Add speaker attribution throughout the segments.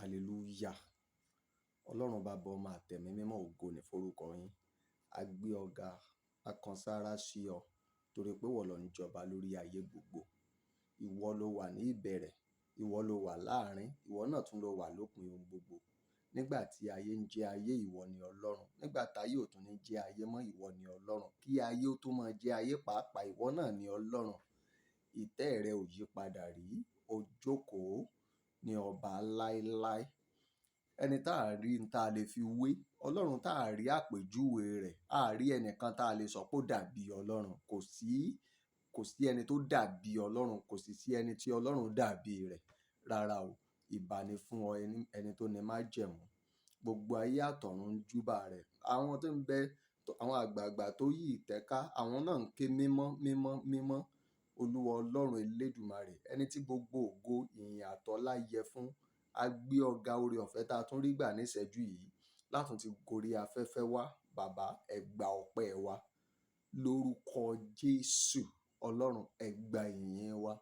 Speaker 1: Hallelujah. Ọlọ́run bàbá ọmọ àtẹ̀mí mímọ́, ògo ni forúkọ yín. A gbé ọ ga, a kan sára sí ọ torí pé ìwọ ló ń jọba lórí ayé gbogbo. Ìwọ ló wà ní ìbẹ̀rẹ̀, ìwọ ló wà láàrin, ìwọ náà tún ló wà lópin ohun gbogbo. Nígbà tí ayé ń jẹ́ ayé, ìwọ ni Ọlọ́run. Nígbà tí ayé ò tún ní jẹ́ ayé mọ́, ìwọ ni Ọlọ́run. Kí ayé ó tó máa jẹ́ ayé pàápàá, ìwọ náà ni Ọlọ́run. Ìtẹ́ rẹ ò yí padà rí, ó jókòó ní ọba láéláé. Ẹni tá a rí tá a lè fi wé, Ọlọ́run tá a rí àpèjúwe rẹ̀, a rí ẹnìkan tá a lè sọ pé ó dàbí Ọlọ́run. Kò sí ẹni tó dàbí Ọlọ́run, kò sì sí ẹni tí Ọlọ́run dàbí rẹ̀. Rárá o, ìbà ni fún ọ ẹni tó ní májẹ̀mú. Gbogbo ayé àtọ̀run ń júbà rẹ̀. Àwọn tó ń bẹ, àwọn àgbààgbà tó yí ìtẹ́ ká, àwọn náà ń ké mímọ́, mímọ́, mímọ́. Olúwa Ọlọ́run Elédùmarè, ẹni tí gbogbo ògo, ìyìn àtọlá yẹ fún. A gbé ọ̀gá oore ọ̀fẹ́ tá a tún rí gbà ní ìṣẹ́jú yìí látun ti gorí afẹ́fẹ́ wá. Bàbá, ẹ gba ọpẹ́ wa lórúkọ Jésù. Ọlọ́run, ẹ gba ìyìn wa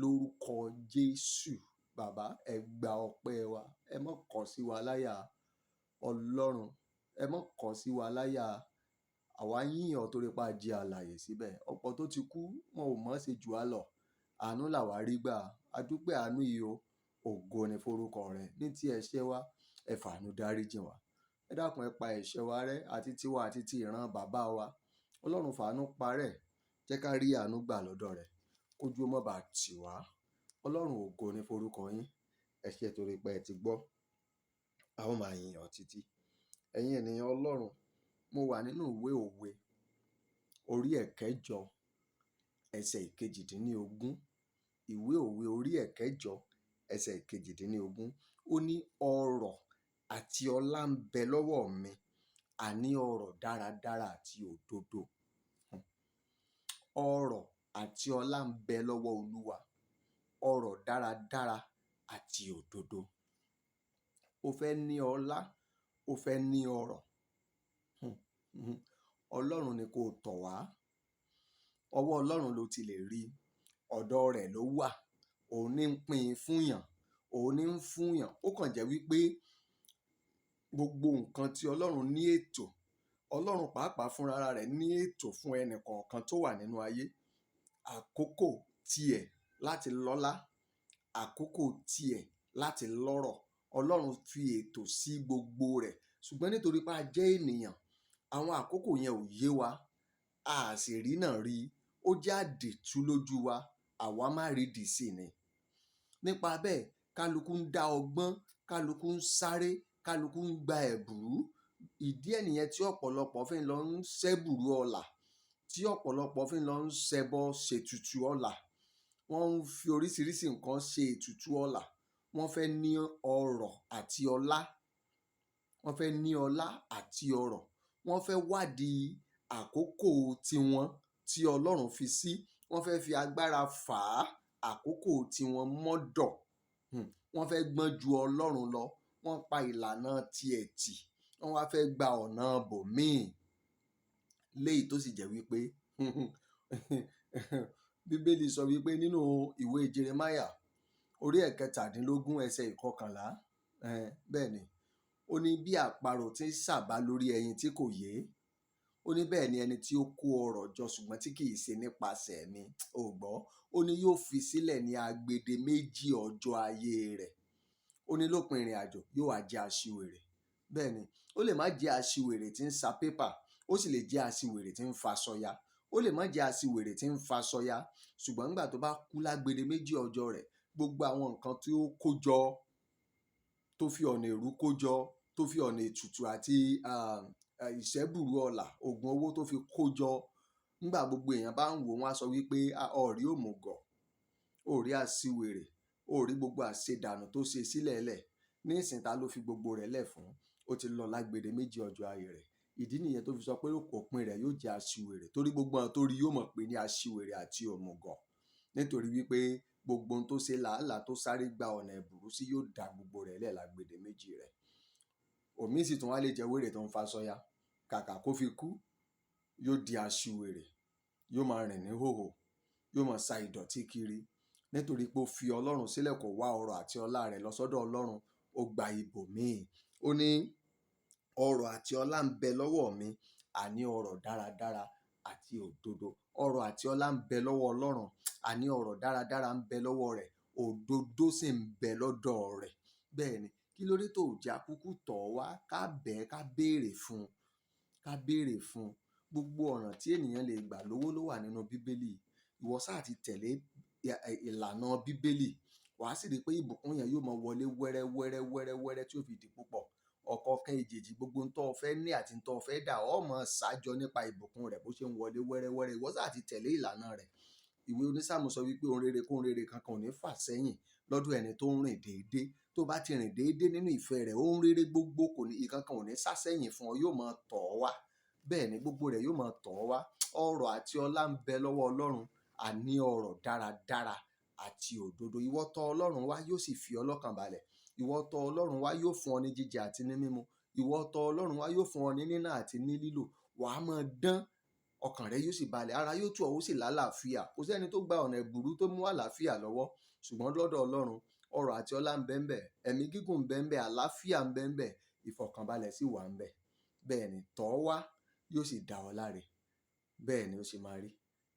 Speaker 1: lórúkọ Jésù. Bàbá, ẹ gba ọpẹ́ wa. Ẹ má kọ sí wa láyà. Ọlọ́run, ẹ má kọ sí wa láyà. Àwa yín ọ́ torí pé a jẹ́ alààyè síbẹ̀. Ọ̀pọ̀ tó ti kú, wọn ò mọ̀ ṣe jù á lọ. Àánú làwa rí gbà. A dúpẹ́ àánú yìí o. Ògo ni forúkọ rẹ̀. Ní ti ẹ̀ṣẹ̀ wa, ẹ fàánú dáríjì wá. Ẹ dákun, ẹ pa ẹ̀ṣẹ̀ wa rẹ́, àti tiwa àti ti ìran bàbá wa. Ọlọ́run fàánú parẹ́. Jẹ́ ká rí àánú gbà lọ́dọ̀ rẹ̀. Kójú ó má bàa tì wá. Ọlọ́run, ògo ni forúkọ yín. Ẹ ṣé torí pé ẹ ti gbọ́. A ó máa yìn ọ́ títí. Ẹ̀yin ènìyàn Ọlọ́run, mo wà nínú ìwé òwe orí ẹ̀kẹjọ ẹsẹ̀ ìkejìdínlógún. Ìwé òwe orí ẹ̀kẹjọ ẹsẹ̀ ìkejìdínlógún. Ó ní ọrọ̀ àti ọlá ń bẹ lọ́wọ́ mi, àní ọrọ̀ dáradára àti òdodo. Ọrọ̀ àti ọlá ń bẹ lọ́wọ́ Olúwa. Ọrọ̀ dáradára àti òdodo. O fẹ́ ní ọlá, o fẹ́ ní ọrọ̀. Ọlọ́run ni kó tọ̀ wá. Ọwọ́ Ọlọ́run ló ti lè rí. Ọ̀dọ̀ rẹ̀ ló wà. Òun ní ń pín in fún yàn. Òun ní ń fún yàn. Ó kàn jẹ́ wípé gbogbo nǹkan tí Ọlọ́run ní ètò, Ọlọ́run pàápàá fúnra rẹ̀ ní ètò fún ẹnì kọ̀ọ̀kan tó wà nínú ayé. Àkókò tiẹ̀ láti lọ́lá, àkókò tiẹ̀ láti lọ́rọ̀. Ọlọ́run fi ètò sí gbogbo rẹ̀. Ṣùgbọ́n nítorí pé a jẹ́ ènìyàn, àwọn àkókò yẹn ò yé wa. A sì rí náà rí. Ó jẹ́ àdìtú lójú wa. Àwa má rídìí sí ni. Nípa bẹ́ẹ̀, kálukú ń dá ọgbọ́n, kálukú ń sáré, kálukú ń gba ẹ̀bùrú. Ìdí ẹ̀ nìyẹn tí ọ̀pọ̀lọpọ̀ fi ń lọ ń ṣẹ́bùrú ọlà, tí ọ̀pọ̀lọpọ̀ fi ń lọ ń ṣẹbọ ṣètùtù ọlà. Wọ́n ń fi oríṣiríṣi nǹkan ṣe ètùtù ọlà. Wọ́n fẹ́ ní ọrọ̀ àti ọlá. Wọ́n fẹ́ ní ọlá àti ọrọ̀. Wọ́n fẹ́ wádìí àkókò tiwọn tí Ọlọ́run fi sí. Wọ́n fẹ́ fi agbára fà á àkókò tiwọn mọ́dọ̀. Wọ́n fẹ́ gbọ́n ju Ọlọ́run lọ. Wọ́n pa ìlànà tiẹ̀ tì. Wọ́n wá fẹ́ gba ọ̀nà bòmíì. Léyìí tó sì jẹ́ wípé Bíbélì sọ wípé nínú ìwé Jeremáyà orí ẹ̀kẹtàdínlógún ẹsẹ̀ ìkọkànlá. Bẹ́ẹ̀ ni. Ó ní bí àparò tí ń sàbà lórí ẹyin tí kò yé. Ó ní bẹ́ẹ̀ ni ẹni tí ó kó ọrọ̀ jọ ṣùgbọ́n tí kì í ṣe nípasẹ̀ mi. O gbọ́. Ó ní yóò fi sílẹ̀ ní agbede méjì ọjọ́ ayé rẹ̀. Ó ní lópin ìrìn-àjò yóò wá jẹ́ aṣiwèrè. Bẹ́ẹ̀ ni. Ó lè má jẹ́ aṣiwèrè tí ń sa pépà. Ó sì lè jẹ́ aṣiwèrè tí ń fa sọya. Ó lè má jẹ́ aṣiwèrè tí ń fa sọya. Ṣùgbọ́n nígbà tó bá kú lágbede méjì ọjọ́ rẹ̀, gbogbo àwọn nǹkan tí ó kó jọ, tó fi ọ̀nà èrú kó jọ, tó fi ọ̀nà ètùtù àti ìṣẹ́bùrú ọlà, ògùn owó tó fi kó jọ. Nígbà gbogbo èèyàn bá ń wò, wọ́n á sọ wípé ọ̀rí òmùgọ̀, òrí aṣiwèrè, òrí gbogbo àṣedànù tó ṣe sílẹ̀ẹ́lẹ̀. Ní ìsìn ta ló fi gbogbo rẹ̀ lẹ̀ fún? Ó ti lọ lágbede méjì ọjọ́ ayé rẹ̀. Ìdí nìyẹn tó fi sọ pé òpin rẹ̀ yóò jẹ́ aṣiwèrè. Torí gbogbo àwọn tó rí yóò mọ̀ pé ní aṣiwèrè àti òmùgọ̀. Nítorí wípé gbogbo ohun tó ṣe làálàá tó sáré gba ọ̀nà ẹ̀bùrú sí yóò da gbogbo rẹ̀ lẹ̀ lágbede méjì rẹ̀. Òmí sì tún wá lè jẹ́ wèrè tó ń fa sọya. Kàkà kó fi kú, yóò di aṣiwèrè. Yóò máa rìn ní hòhò. Yóò máa sa ìdọ̀tí kiri. Nítorí pé ó fi Ọlọ́run sílẹ̀, kó wá ọrọ̀ àti ọlá rẹ̀ lọ sọ́dọ̀ Ọlọ́run. ó gba ibòmíì. Ó ní ọrọ̀ àti ọlá ń bẹ lọ́wọ́ mi, àní ọrọ̀ dáradára àti òdodo. Ọrọ̀ àti ọlá ń bẹ lọ́wọ́ Ọlọ́run, àní ọrọ̀ dáradára ń bẹ lọ́wọ́ rẹ̀, òdodo sì ń bẹ lọ́dọ̀ rẹ̀. Bẹ́ẹ̀ ni, kí ló dé tó jẹ́ akúkú tọ̀ wá ká bẹ́ẹ̀ ká béèrè fún, ká béèrè fún. Gbogbo ọ̀nà tí ènìyàn lè gbà lówó ló wà nínú Bíbélì. Ìwọ sáà ti tẹ̀lé ìlànà Bíbélì, wàá sì rí pé ìbùkún yẹn yóò máa wọlé wẹ́rẹ́ wẹ́rẹ́ wẹ́rẹ́ wẹ́rẹ́ tí ó fi di púpọ̀. Ọ̀kọ̀ọ̀kan èjèèjì gbogbo ń tọ́ fẹ́ ní àti ń tọ́ fẹ́ dà, ó máa ṣàjọ nípa ìbùkún rẹ̀ bó ṣe ń wọlé wẹ́rẹ́ wẹ́rẹ́. Ìwọ sáà ti tẹ̀lé ìlànà rẹ̀. Ìwé onísáàmù sọ wípé ohun rere kóhun rere kankan ò ní fà sẹ́yìn lọ́dọ̀ ẹni tó ń rìn déédéé. Tó bá ti rìn déédéé nínú ìfẹ́ rẹ̀, ohun rere gbogbo ìkankan ò ní sá sẹ́yìn fún ọ, yóò máa tọ̀ ọ́ wá. Bẹ́ẹ̀ ni, gbogbo rẹ̀ yóò máa tọ̀ ọ́ wá. Ọrọ̀ àti ọlá ń bẹ lọ́wọ́ Ọlọ́run, àní ọrọ̀ dáradára àti òdodo. Ìwọ tọ̀ Ọlọ́run wá, yóò sì fi ọ lọ́kàn balẹ̀. Ìwọ tọ̀ Ọlọ́run wá, yóò fún ọ ní jíjẹ àti ní mímu. Ìwọ tọ̀ Ọlọ́run wá, yóò fún ọ ní níná àti ní lílò. Wàá máa dán, ọkàn rẹ yóò sì balẹ̀, ara yóò tù ọ́, ó sì lálàáfíà. Kò sẹ́ni tó gba ọ̀nà ẹ̀bùrú tó mú àlàáfíà lọ́wọ́, ṣùgbọ́n lọ́dọ̀ Ọlọ́run ọrọ̀ àti ọlá ń bẹ ńbẹ̀, ẹ̀mí gígùn ń bẹ ńbẹ̀, àlàáfíà ń bẹ ńbẹ̀, ìfọ̀kànbalẹ̀ sì wà ńbẹ̀. Bẹ́ẹ̀ ni, tọ̀ ọ́ wá, yóò sì dá ọ láre. Bẹ́ẹ̀ ni ó sì máa rí,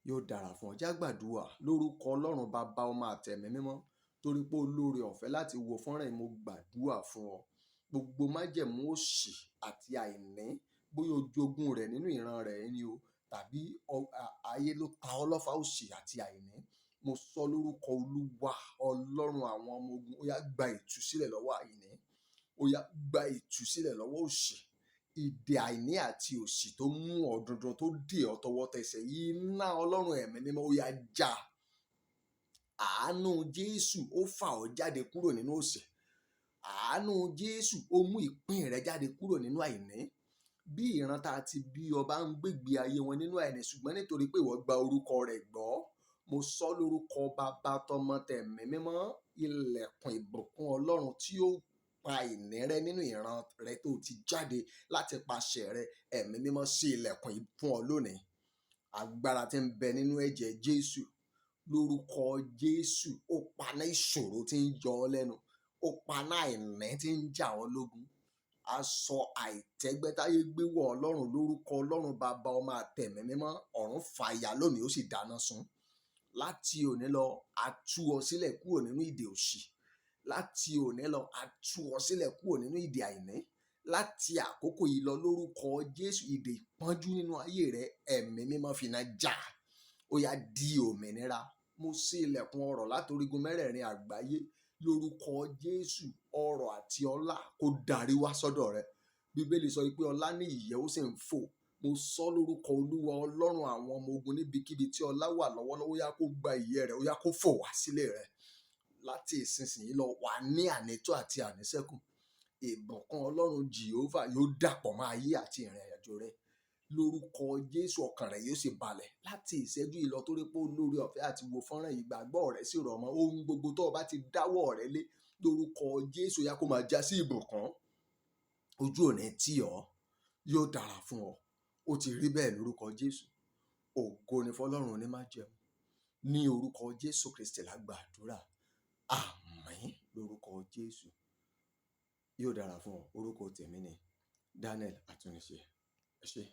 Speaker 1: yóò dára fún ọ. Já gbàdúrà lórúkọ Ọlọ́run Baba, Ọmọ àtẹ̀mí mímọ́, torí pé olóore ọ̀fẹ́ láti wo fọ́nrán yìí, mo gbàdúrà fún ọ. Gbogbo májẹ̀mú òṣì àti àìní, bóyá o jogún rẹ̀ nínú ìran rẹ̀ ni o, tàbí ayé ló ta ọ́ lọ́fà òṣì àti àìní, mo sọ lórúkọ Olúwa Ọlọ́run àwọn ọmọ ogun, ó yá gba ìtúsílẹ̀ lọ́wọ́ àìní, ó yá gba ìtúsílẹ̀ lọ́wọ́ òṣì. Ìdè àìní àti òṣì tó mú ọ dundun, tó dè ọ́ tọwọ́ tẹsẹ̀, iná Ọlọ́run ẹ̀mí mímọ́ ó yá já. Àánú Jésù ó fà ọ́ jáde kúrò nínú òṣì. Àánú Jésù ó mú ìpín rẹ jáde kúrò nínú àìní. Bí ìran tá a ti bí ọ bá ń gbégbé ayé wọn nínú àìní, ṣùgbọ́n nítorí pé ìwọ gba orúkọ rẹ̀ gbọ́, mo sọ lórúkọ Baba, tọmọ tẹ̀mí mímọ́, ilẹ̀kùn ìbùkún Ọlọ́run tí ó pa àìní rẹ nínú ìran rẹ tó ti jáde láti pàṣẹ rẹ, ẹ̀mí mímọ́ ṣí ilẹ̀kùn yìí fún ọ lónìí. Agbára tí ń bẹ nínú ẹ̀jẹ̀ Jésù, lórúkọ Jésù, ó paná ìṣòro tí ń yọ ọ́ lẹ́nu, ó paná àìní tí ń jà ọ́ lógun. Aṣọ àìtẹ́gbẹ́táyé gbé wọ̀ Ọlọ́run, lórúkọ Ọlọ́run Baba, Ọmọ àtẹ̀mí mímọ́, ọ̀run fàya lónìí, ó sì dáná sun. Láti òní lọ, a tú ọ sílẹ̀ kúrò nínú ìdè òṣì. Láti òní lọ, a tú ọ sílẹ̀ kúrò nínú ìdè àìní. Láti àkókò yìí lọ, lórúkọ Jésù, ìdè ìpọ́njú nínú ayé rẹ, ẹ̀mí mímọ́ fi iná já. Ó yá di òmìnira. Mo ṣí ilẹ̀kùn ọrọ̀ láti orígun mẹ́rẹ̀ẹ̀rin àgbáyé. Lórúkọ Jésù, ọrọ̀ àti ọlá kó darí wá sọ́dọ̀ rẹ. Bíbélì sọ pé ọlá ní ìyẹ́ ó sì ń fò. Mo sọ lórúkọ Olúwa Ọlọ́run àwọn ọmọ ogun, níbikíbi tí ọlá wà lọ́wọ́lọ́wọ́, ó yá kó gba ìyẹ́ rẹ̀, ó yá kó fò wá sílé rẹ̀. Láti ìsinsìnyí lọ, wà ní ànító àti àníṣẹ́kù. Ìbùkún Ọlọ́run Jèhófà yóò dàpọ̀ mọ́ ayé àti ìrìn àjò rẹ. Lórúkọ Jésù, ọkàn rẹ yóò sì balẹ̀. Láti ìṣẹ́jú yìí lọ, torí pé olóore ọ̀fẹ́ àti wo fọ́nrán yìí, ìgbàgbọ́ rẹ sì rọ̀ mọ́ ohun gbogbo tó o bá ti dáwọ́ rẹ lé. Lórúkọ Jésù, ó yá kó máa já sí ìbùkún. Ojú ò ní tì ọ́, yóò dára fún ọ. Ó ti rí bẹ́ẹ̀ lórúkọ Jésù. Ògo ni fọ́lọ́run onímájẹ̀mú. Ní orúkọ Jésù Kristi la gbàdúrà. Àmín lórúkọ Jésù. Yóò dára fún ọ. Orúkọ tèmi ni Daniel Atúnṣe. Ẹ ṣé.